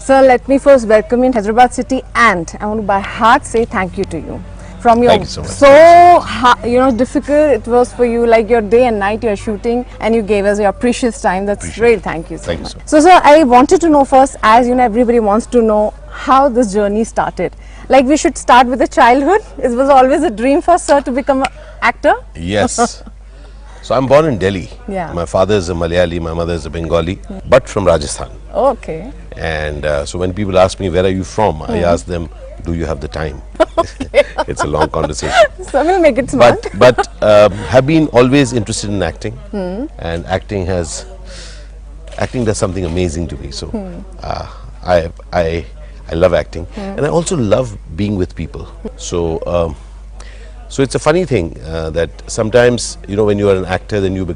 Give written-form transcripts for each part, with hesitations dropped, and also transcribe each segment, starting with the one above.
Sir, let me first welcome you in Hyderabad city, and I want to by heart say thank you to you. From your Thank you so much. difficult it was for you, like your day and night you're shooting, and you gave us your precious time. That's great. Thank you so much. So sir, I wanted to know first, as you know, everybody wants to know how this journey started. Like, we should start with the childhood. It was always a dream for sir to become an actor. Yes. So I'm born in Delhi. Yeah. My father is a Malayali, my mother is a Bengali, but from Rajasthan. Okay. And so when people ask me, where are you from? I ask them, do you have the time? It's a long conversation. So we'll make it smart. But have been always interested in acting, and acting does something amazing to me. So I love acting, and I also love being with people. So so it's a funny thing that sometimes, you know, when you are an actor, then you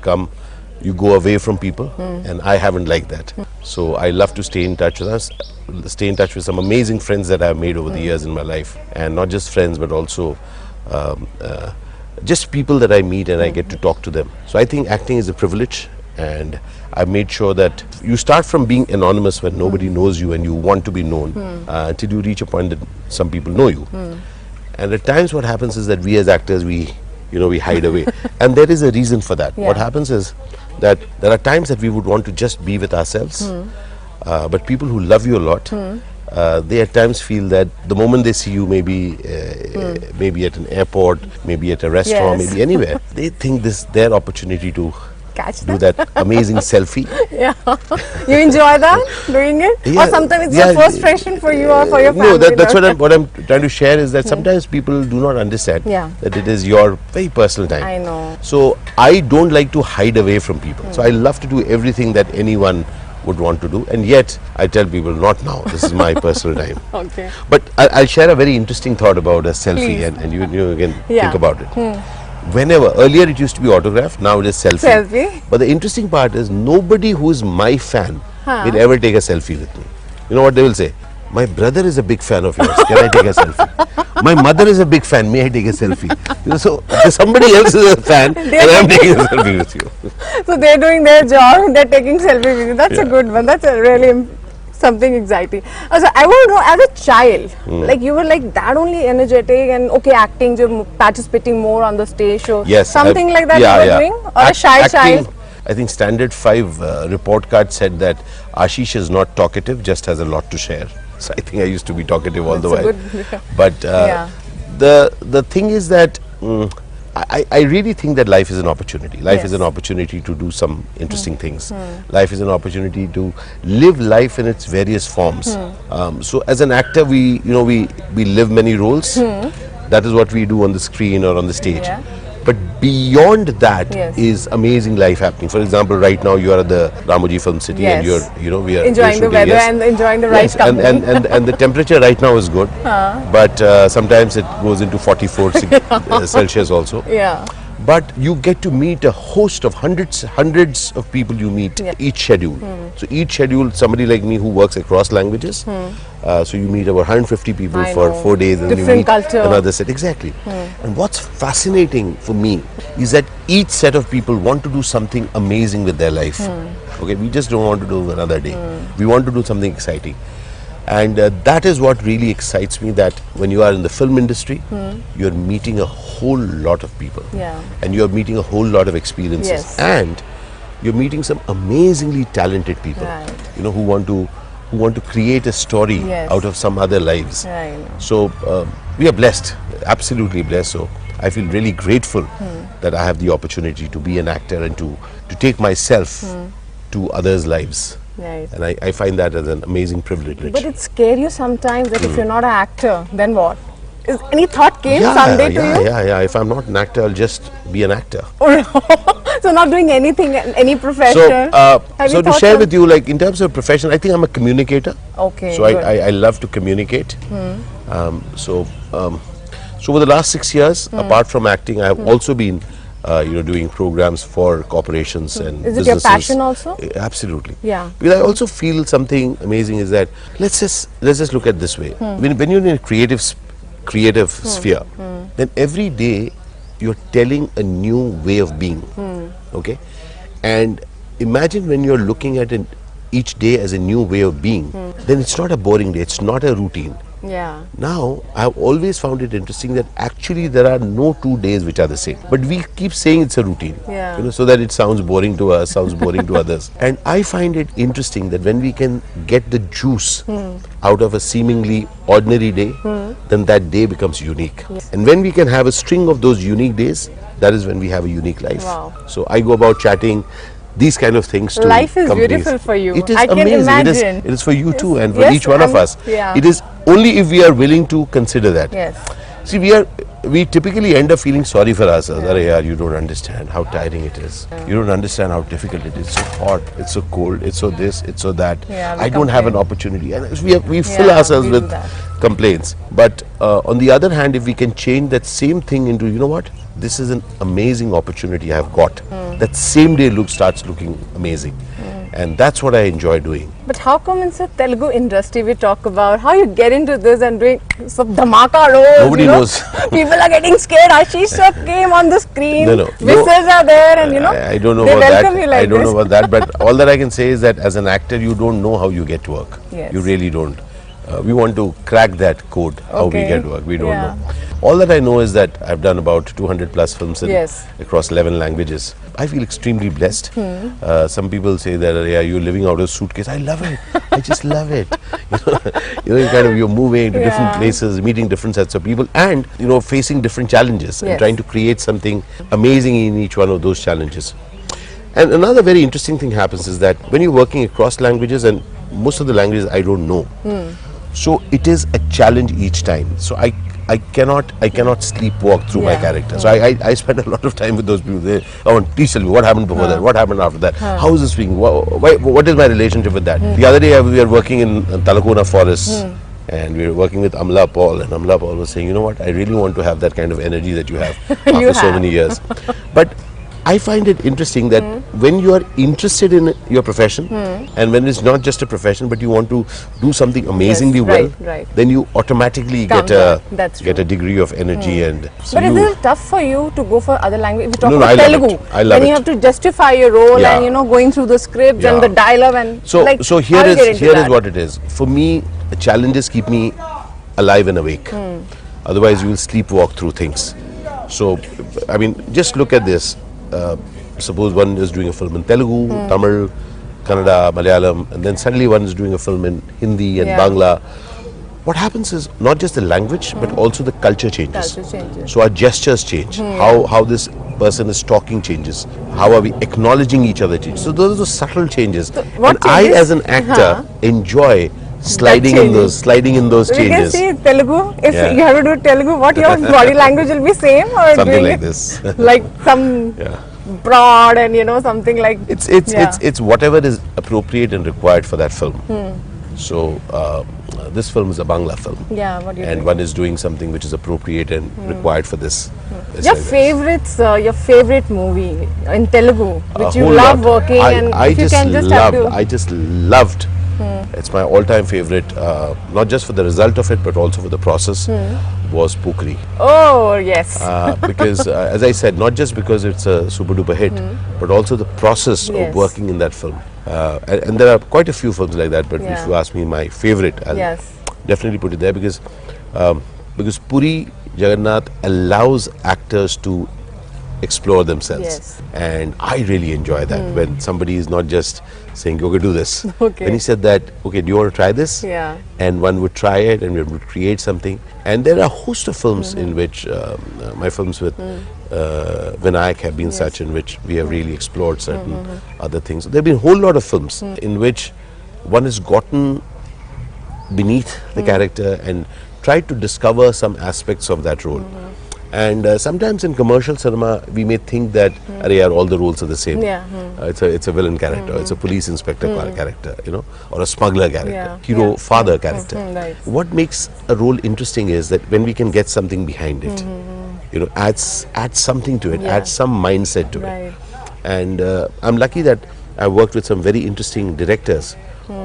go away from people, and I haven't liked that. So I love to stay in touch with some amazing friends that I've made over the years in my life, and not just friends, but also just people that I meet and I get to talk to them. So I think acting is a privilege, and I've made sure that you start from being anonymous when nobody knows you and you want to be known, until you reach a point that some people know you. And at times what happens is that we as actors, we hide away. And there is a reason for that. What happens is that there are times that we would want to just be with ourselves, but people who love you a lot, they at times feel that the moment they see you, maybe at an airport, maybe at a restaurant, maybe anywhere, they think this is their opportunity to do that amazing selfie. Yeah. You enjoy that, doing it? Yeah, or sometimes it's your first impression for you or for your family? No, that's what I'm trying to share, is that sometimes people do not understand that it is your very personal time. I know. So I don't like to hide away from people. So I love to do everything that anyone would want to do, and yet I tell people, not now, this is my personal time. Okay. But I'll share a very interesting thought about a selfie, and you can think about it. Whenever, earlier it used to be autograph, now it is selfie. But the interesting part is, nobody who is my fan will ever take a selfie with me. You know what they will say? My brother is a big fan of yours, can I take a selfie? My mother is a big fan, may I take a selfie? You know, so somebody else is a fan and I'm taking a selfie with you. So they're doing their job, they're taking selfie with you. That's a good one. That's a really something exciting. So I want to know, as a child, like you were like that only energetic and acting, you're participating more on the stage show. Yes, something like that you were doing, or a shy child. I think Standard 5 report card said that Ashish is not talkative, just has a lot to share. So I think I used to be talkative all the while. But the thing is that I really think that life is an opportunity. Life is an opportunity to do some interesting things. Life is an opportunity to live life in its various forms. So as an actor, we live many roles. That is what we do on the screen or on the stage. But beyond that is amazing life happening. For example, right now you are at the Ramoji Film City, and we are enjoying the weather and enjoying the right company. And the temperature right now is good, but sometimes it goes into 44 Celsius also. But you get to meet a host of hundreds of people you meet each schedule. So each schedule, somebody like me who works across languages, so you meet about 150 people for 4 days, and different you meet culture. Another set. Exactly. And what's fascinating for me is that each set of people want to do something amazing with their life. Okay, we just don't want to do another day. We want to do something exciting. And that is what really excites me, that when you are in the film industry, you're meeting a whole lot of people, and you're meeting a whole lot of experiences, and you're meeting some amazingly talented people, who want to create a story out of some other lives. So we are blessed, absolutely blessed. So I feel really grateful that I have the opportunity to be an actor and to take myself to others' lives. And I find that as an amazing privilege. But it scares you sometimes that if you're not an actor, then what? Is any thought came someday to you? Yeah. If I'm not an actor, I'll just be an actor. So not doing anything, any profession. So to share with you, like in terms of profession, I think I'm a communicator. Okay. So I love to communicate. So over the last 6 years, apart from acting, I have also been doing programs for corporations and businesses. Is it your passion also? Absolutely. Yeah. Because I also feel something amazing is that let's just look at this way. When you're in a creative sphere, then every day you're telling a new way of being. Okay, and imagine when you're looking at each day as a new way of being, then it's not a boring day, it's not a routine. Yeah. Now, I've always found it interesting that actually there are no 2 days which are the same. But we keep saying it's a routine, Yeah. you know, so that it sounds boring to us, sounds boring to others. And I find it interesting that when we can get the juice out of a seemingly ordinary day, then that day becomes unique. And when we can have a string of those unique days, that is when we have a unique life. Wow. So I go about chatting these kind of things to Life is companies. beautiful for you. It is I can amazing. imagine. It is for you too, and for Yes, each one of us. yeah. It is only if we are willing to consider that. Yes. See, we typically end up feeling sorry for ourselves. Arey yaar, you don't understand how tiring it is. You don't understand how difficult it is. It's so hot, it's so cold, it's so this, it's so that. Yeah, I we don't have an complain. opportunity. And we fill Yeah, ourselves we do with that. complaints. But on the other hand, if we can change that same thing into, you know what, this is an amazing opportunity I have got. That same day starts looking amazing. And that's what I enjoy doing. But how come in the Telugu industry we talk about how you get into this and doing some dhamaka roles? Nobody you know? knows. People are getting scared. Ashish sir came on the screen. No. Whistles are there, and you know I don't know they about welcome that. you like I don't this. know about that. But all that I can say is that as an actor, you don't know how you get to work. Yes. You really don't. We want to crack that code, how we Okay. get to work. We don't Yeah. know. All that I know is that I've done about 200 plus films Yes. across 11 languages. I feel extremely blessed. Some people say that, yeah, you're living out of a suitcase. I love it. I just love it. You're moving to different Yeah. places, meeting different sets of people, and facing different challenges and Yes. trying to create something amazing in each one of those challenges. And another very interesting thing happens is that when you're working across languages, and most of the languages I don't know, so it is a challenge each time. So I cannot sleepwalk through my Yeah. character. So I spend a lot of time with those people. They, please tell me what happened before that, what happened after that, how is this being, what is my relationship with that? The other day we were working in Talakona Forest. And we were working with Amla Paul, and Amla Paul was saying, you know what, I really want to have that kind of energy that you have after so many years. But I find it interesting that when you are interested in your profession, and when it's not just a profession, but you want to do something amazingly well, right. then you automatically Comes get out. That's a true. degree of energy. And so But is it tough for you to go for other language? We talk No, about I love Telugu. it. I love When you it. have to justify your role Yeah. and going through the scripts and Yeah. the dialogue and So how here you get is into that? what it is. For me, the challenges keep me alive and awake. Otherwise, you will sleepwalk through things. So, I mean, just look at this. Suppose one is doing a film in Telugu, Tamil, Kannada, Malayalam, and then suddenly one is doing a film in Hindi and Yeah. Bangla. What happens is not just the language, but also the culture changes. Culture changes. So our gestures change. How this person is talking changes. How are we acknowledging each other changes. So those are the subtle changes. what And I, changes? as an actor, enjoy sliding in those We can changes. see Telugu. If Yeah. you have to do Telugu, what your body language will be same or Something doing like it this. like some Yeah. broad and something like It's whatever is appropriate and required for that film. So this film is a Bangla film, yeah. What you and one is doing something which is appropriate and required for this. It's your like this. favorites, your favorite movie in Telugu, A which you whole love lot. working, and I if you just can just loved. have to. I just loved. It's my all-time favorite, not just for the result of it, but also for the process. Was Pukri. Oh yes. Because as I said, not just because it's a super duper hit, but also the process Yes. of working in that film. And there are quite a few films like that, but if Yeah. you ask me my favorite, I'll Yes. definitely put it there because Puri Jagannath allows actors to explore themselves. Yes. And I really enjoy that when somebody is not just saying, okay, do this. Okay. When he said that, okay, do you want to try this? Yeah. And one would try it and we would create something. And there are a host of films in which my films with Vinayak have been such, in which we have really explored certain other things. There have been a whole lot of films in which one has gotten beneath the character and tried to discover some aspects of that role. And sometimes in commercial cinema, we may think that all the roles are the same. Yeah. It's a villain character, it's a police inspector character, or a smuggler character, Yeah. hero, Yeah. father character. Right. What makes a role interesting is that when we can get something behind it, adds something to it, Yeah. adds some mindset to Right. it. And I'm lucky that I worked with some very interesting directors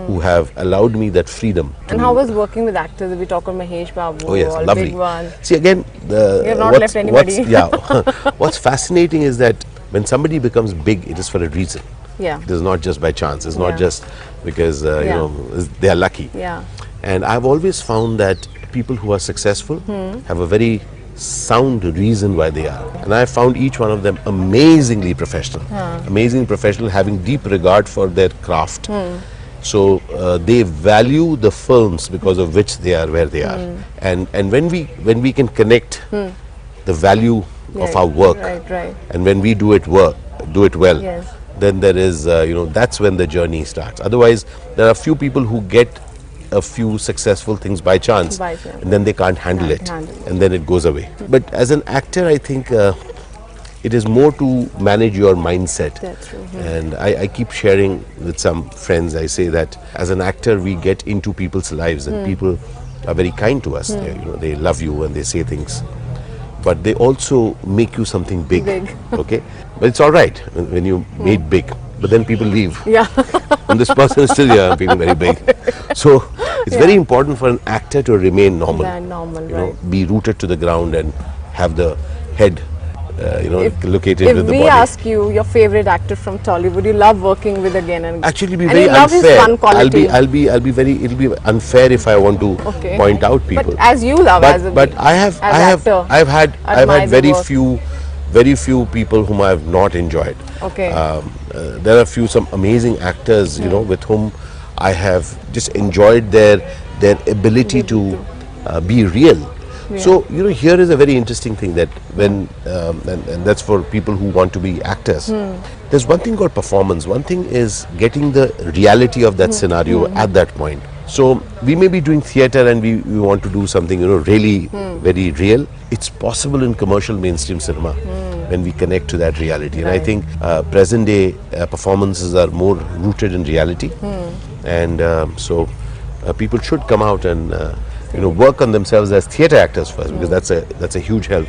who have allowed me that freedom. And how was working with actors? We talk on Mahesh Babu, Oh yes, all lovely. big one. See again, You've not left anybody. What's fascinating is that when somebody becomes big, it is for a reason. Yeah. It is not just by chance. It's not Yeah. just because you know they are lucky. Yeah. And I've always found that people who are successful have a very sound reason why they are. And I found each one of them amazingly professional. Amazingly professional, having deep regard for their craft. So they value the films because of which they are where they are. And when we can connect the value of our work, Right. and when we do it well, Yes. then there is you know, that's when the journey starts. Otherwise, there are few people who get a few successful things by chance, and then they can't handle it, and then it goes away. But as an actor, I think it is more to manage your mindset. That's true. And I keep sharing with some friends, I say that as an actor we get into people's lives, and people are very kind to us. They, you know, they love you and they say things, but they also make you something big. Okay, but it's all right when you made big, but then people leave. Yeah. And this person is still here being very big. So it's very important for an actor to remain normal. Yeah, normal, you know, right. be rooted to the ground and have the head you know, located If with the we body. ask you your favorite actor from Tollywood, you love working with again and again. Actually, be and very you love his unfair. fun quality. I'll be very. It'll be unfair if I want to point out people. But as you love, as a but I've had admire the very few people whom I have not enjoyed. Okay. There are some amazing actors, you know, with whom I have just enjoyed their ability to be real. So, you know, here is a very interesting thing that when, and that's for people who want to be actors, there's one thing called performance. One thing is getting the reality of that scenario at that point. So, we may be doing theatre and we want to do something, you know, really very real. It's possible in commercial mainstream cinema when we connect to that reality. And I think present day performances are more rooted in reality. And so people should come out and you know, work on themselves as theatre actors first, because that's a huge help.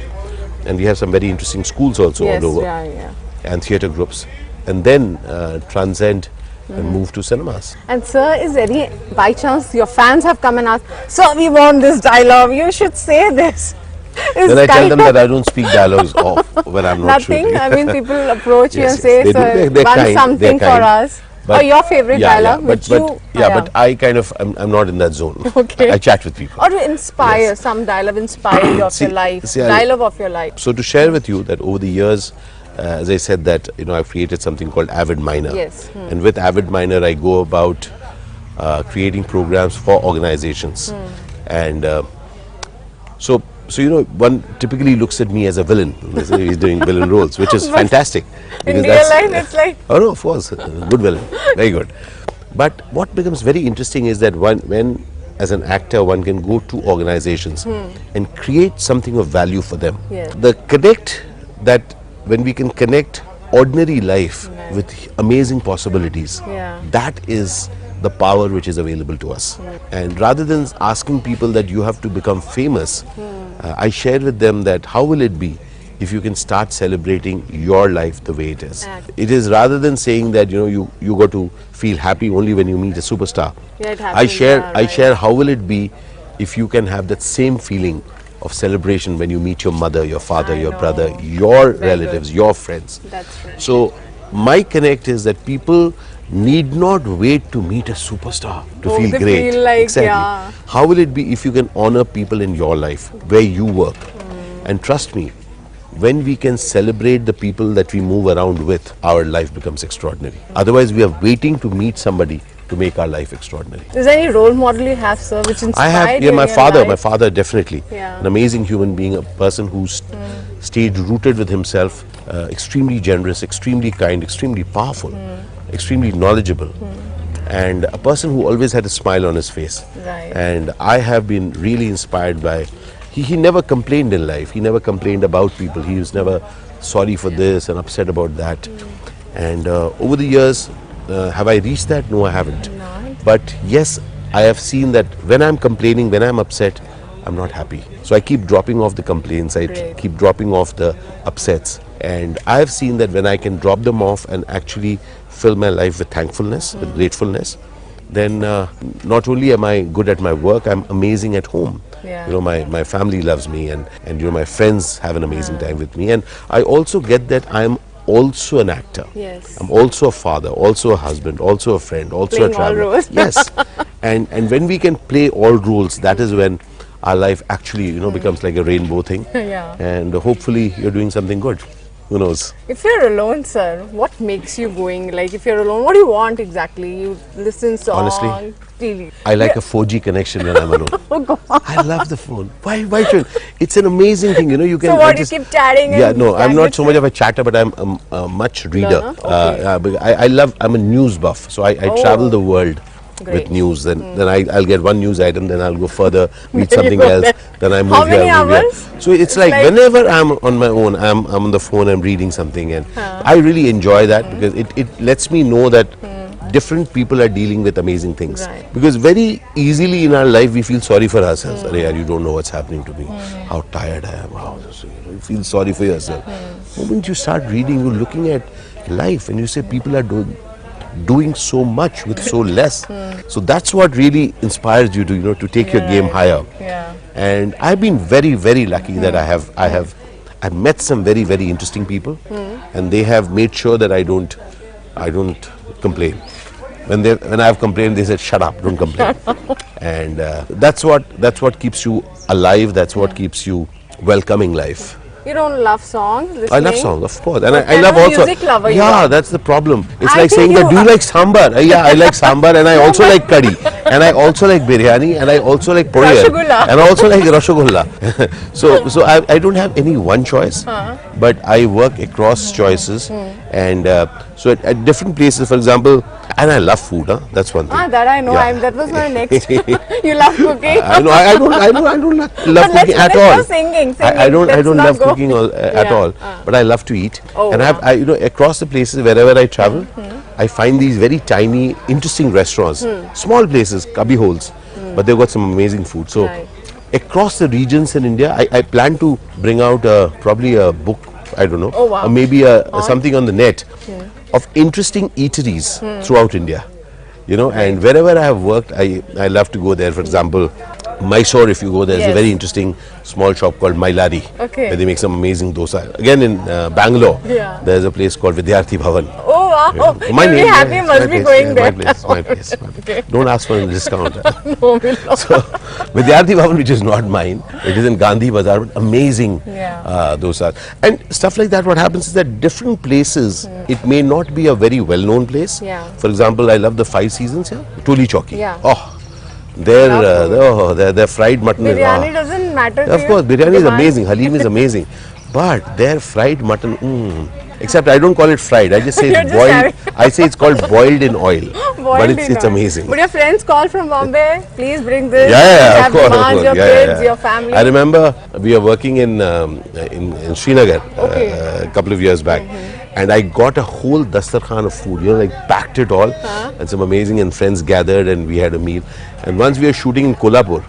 And we have some very interesting schools also all over, and theatre groups, and then transcend and move to cinemas. And sir, is any, by chance your fans have come and asked, sir, we want this dialogue, you should say this. Then I tell them that I don't speak dialogues off when I'm not Nothing. shooting. I mean, people approach you and say, they sir, do. They're want kind, something for us. But or your favorite dialogue, but I kind of, I'm not in that zone. Okay. I chat with people. Or to inspire, some dialogue inspired of your life, dialogue of your life. So to share with you that over the years, as I said that, you know, I've created something called Avid Miner. Yes. And with Avid Miner, I go about creating programs for organizations. And so you know, one typically looks at me as a villain. He's doing villain roles, which is fantastic. In real life, it's like... Oh no, of course, good villain, very good. But what becomes very interesting is that when as an actor, one can go to organizations and create something of value for them. Yes. The connect that when we can connect ordinary life with amazing possibilities, that is the power which is available to us. And rather than asking people that you have to become famous, I shared with them that how will it be if you can start celebrating your life the way it is. It is rather than saying that, you know, you got to feel happy only when you meet a superstar. I share how will it be if you can have that same feeling of celebration when you meet your mother, your father, your brother, your relatives, your friends. That's right. So my connect is that people need not wait to meet a superstar to feel great. Feel like, exactly. How will it be if you can honor people in your life where you work? And trust me, when we can celebrate the people that we move around with, our life becomes extraordinary. Otherwise, we are waiting to meet somebody to make our life extraordinary. Is there any role model you have, sir, which inspired I have, you in my your father. life? My father definitely, an amazing human being, a person who stayed rooted with himself, extremely generous, extremely kind, extremely powerful, extremely knowledgeable, and a person who always had a smile on his face. And I have been really inspired by. He never complained in life. He never complained about people. He was never sorry for this and upset about that. And over the years, have I reached that? No, I haven't. But yes, I have seen that when I'm complaining, when I'm upset, I'm not happy. So I keep dropping off the complaints. I keep dropping off the upsets. And I have seen that when I can drop them off and actually fill my life with thankfulness, with gratefulness, then not only am I good at my work, I'm amazing at home. You know, my family loves me, and you know, my friends have an amazing time with me, and I also get that I'm also an actor. Yes. I'm also a father, also a husband, also a friend, also Playing a all traveler. roles. Yes. And when we can play all roles, that is when our life actually, becomes like a rainbow thing. Yeah. And hopefully you're doing something good. Who knows? If you're alone, sir, what makes you going? Like, if you're alone, what do you want exactly? You listen songs, Honestly, TV. I like a 4G connection when I'm alone. Oh God. I love the phone. Why should? It's an amazing thing, you can. So what, you keep chatting? Yeah, and no, I'm not language so much of a chatter, but I'm a much reader. Learner? Okay. But I'm a news buff, so I travel the world Great. with news. Then I'll get one news item, then I'll go further, read Then you something go else, there. then I move How here, many move here. hours? So it's like whenever I'm on my own, I'm on the phone, I'm reading something, and I really enjoy that because it lets me know that different people are dealing with amazing things. Right. Because very easily in our life we feel sorry for ourselves. Arey yaar, you don't know what's happening to me. How tired I am. How you feel sorry for yourself. The moment you start reading, you're looking at life and you say people are doing so much with so less. So that's what really inspires you to to take your game higher. Yeah. And I've been very, very lucky that I've met some very, very interesting people, and they have made sure that I don't complain. When I've complained, they said, "Shut up, don't complain." And that's what keeps you alive. That's what keeps you welcoming life. You don't love songs? Listening? I love songs, of course, and What I kind love of also. music lover you Yeah, are? that's the problem. It's I like think saying that, you do you are- like sambar? Yeah, I like sambar, and I also like curry, and I also like biryani, and I also like poriyal, Rasgulla. and I also like rasgulla. so I don't have any one choice, but I work across choices, and so at different places, for example, and I love food. That's one thing. That I know. Yeah. That was my next. You love cooking. I know. I don't love But cooking at let's all. go singing. I don't Let's not love go- cooking at Yeah. all. But I love to eat. Oh, and wow. across the places wherever I travel, I find these very tiny, interesting restaurants, small places, cubby holes, but they've got some amazing food. So Right. across the regions in India, I plan to bring out probably a book. I don't know, Oh, wow. or maybe something on the net of interesting eateries throughout India. And wherever I have worked, I love to go there. For example, Mysore, if you go, there's a Yes. very interesting small shop called Mailari, Okay. where they make some amazing dosa. Again, in Bangalore, Yeah. there's a place called Vidyarthi Bhavan. Oh wow! Yeah. You'll be happy. it's Must my be place, going yeah, there. My place, my place. Okay. Don't ask for a discount. No, we'll not. So, Vidyarthi Bhavan, which is not mine, it is in Gandhi Bazaar, but amazing Yeah. dosa. And stuff like that, what happens is that different places, it may not be a very well-known place. Yeah. For example, I love the Five Seasons here, Toli Chowki. Yeah. Oh, their fried mutton Biryani is... doesn't matter to Of you? course, biryani is Divine? amazing, halim is amazing. But their fried mutton, except I don't call it fried, I just say You're it's just boiled. having- I say it's called boiled in oil. Boiled but in it's oil. amazing. But your friends call from Bombay, please bring this. Yeah, Please of course, demands, of course. your Yeah, kids, yeah. your family. I remember we were working in Srinagar Okay. a couple of years back, and I got a whole dastarkhan of food. Like packed it all, and some amazing and friends gathered, and we had a meal. And once we were shooting in Kolhapur,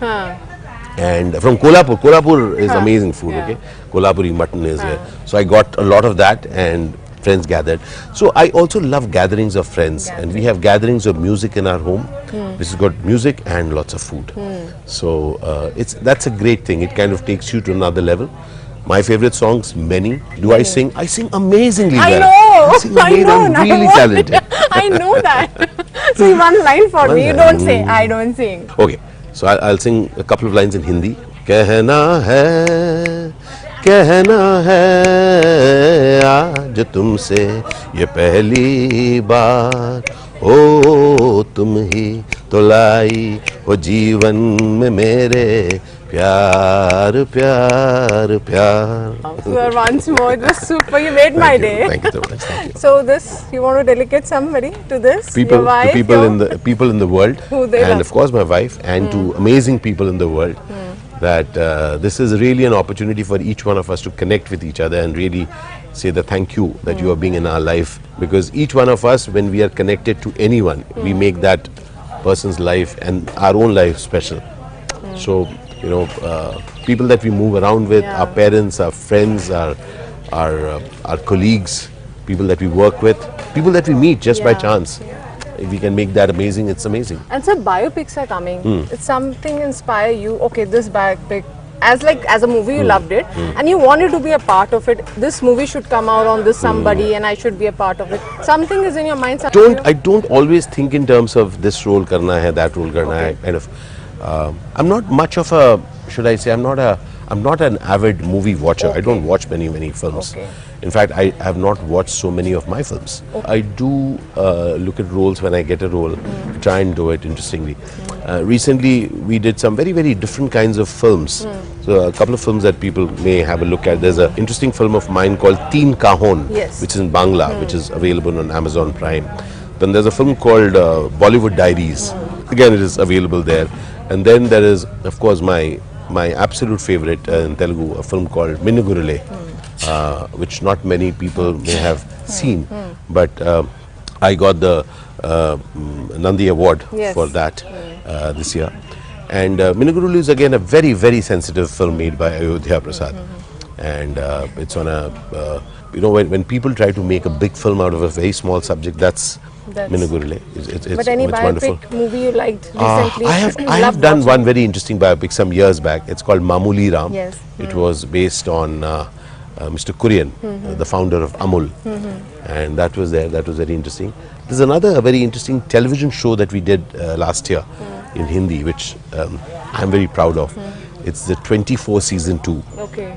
and from Kolhapur is amazing food. Yeah. Okay, Kolhapuri mutton is there. So I got a lot of that, and friends gathered. So I also love gatherings of friends, and we have gatherings of music in our home. This has got music and lots of food. So that's a great thing. It kind of takes you to another level. My favorite songs, many. Do I sing? I sing amazingly I well. know. I sing I amazing. know. I'm I really want- talented. I know that. Sing one line for One me. You line. don't say. I don't sing. Okay, so I'll sing a couple of lines in Hindi. कहना है आज तुमसे ये पहली बार ओ तुम ही तो लाई हो जीवन में मेरे प्यार प्यार प्यार. Sir, once more, it was super. You made my day. Thank you so much. Thank you. So this, you want to dedicate somebody to this? People, Your wife, to people your- in the world, Who they and love. of course my wife, and to amazing people in the world. That this is really an opportunity for each one of us to connect with each other and really say the thank you that you are being in our life, because each one of us, when we are connected to anyone, we make that person's life and our own life special. So people that we move around with, Yeah. our parents, our friends, our colleagues, people that we work with, people that we meet just by Yeah. chance. If we can make that amazing, it's amazing. And so biopics are coming. It's something inspire you. Okay, this biopic as a movie you loved it and you wanted to be a part of it. This movie should come out on this somebody and I should be a part of it. Something is in your mind. I don't always think in terms of this role karna hai, that role karna hai. Kind of. I'm not much of a. Should I say? I'm not an avid movie watcher. I don't watch many films. In fact, I have not watched so many of my films. I do look at roles when I get a role, try and do it interestingly. Recently, we did some very different kinds of films. So a couple of films that people may have a look at. There's an interesting film of mine called Teen Kahon, which is in Bangla, which is available on Amazon Prime. Then there's a film called Bollywood Diaries. Again, it is available there. And then there is, of course, my absolute favorite in Telugu, a film called Minugurule, which not many people may have seen, but I got the Nandi Award for that this year. And Minugurule is again a very sensitive film made by Ayodhya Prasad, and it's on a when people try to make a big film out of a very small subject, that's Minugurule. But any biopic wonderful movie you liked recently? I have done one very interesting biopic some years back. It's called Mamuli Ram. Yes. It was based on Mr. Kurian, the founder of Amul, and that was there. That was very interesting. There's another very interesting television show that we did last year in Hindi, which I'm very proud of. It's the 24 season 2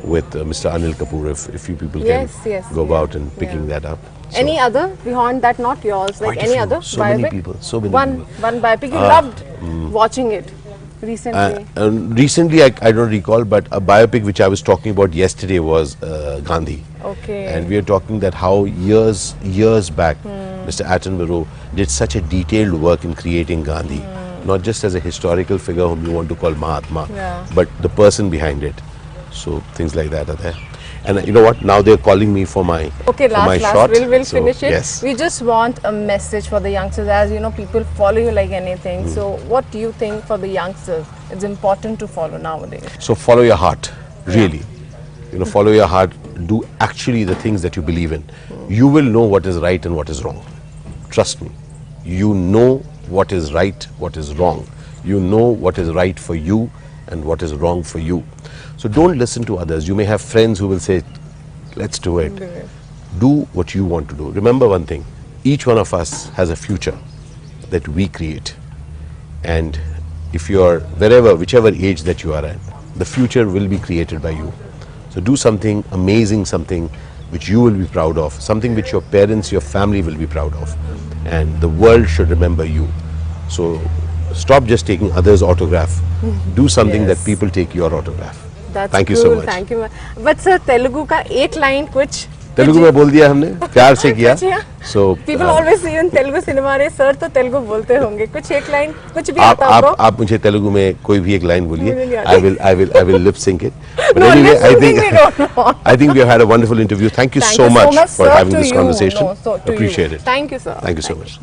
with Mr. Anil Kapoor. If you people can go about and picking that up. So any other beyond that, not yours, like any other so biopic? Many people, so many one people. One biopic you loved watching it recently? Recently, I don't recall, but a biopic which I was talking about yesterday was Gandhi. And we are talking that how years back, Mr. Attenborough did such a detailed work in creating Gandhi, not just as a historical figure whom you want to call Mahatma, but the person behind it. So things like that are there. And you know what? Now they're calling me for my shot. We'll finish it. Yes. We just want a message for the youngsters. As you know, people follow you like anything. So what do you think for the youngsters? It's important to follow nowadays. So follow your heart, really. Follow your heart. Do actually the things that you believe in. You will know what is right and what is wrong. Trust me. You know what is right, what is wrong. You know what is right for you and what is wrong for you. So don't listen to others. You may have friends who will say, let's do it. Do what you want to do. Remember one thing, each one of us has a future that we create. And if you are whichever age that you are at, the future will be created by you. So do something amazing, something which you will be proud of, something which your parents, your family will be proud of. And the world should remember you. So stop just taking others' autograph. Do something that people take your autograph. That's Thank you cool. so much. Thank you. But sir, Telugu का एक line कुछ तेलुगु में बोल दिया हमने, प्यार से किया. So people always see in Telugu cinema रे सर तो तेलुगु बोलते होंगे. कुछ एक line कुछ भी आता होगा. आप मुझे तेलुगु में कोई भी एक line बोलिए. I will lip sync it. But no, anyway, I think we have had a wonderful interview. Thank you so much for having this conversation. Appreciate it. Thank you, sir. Thank you so much.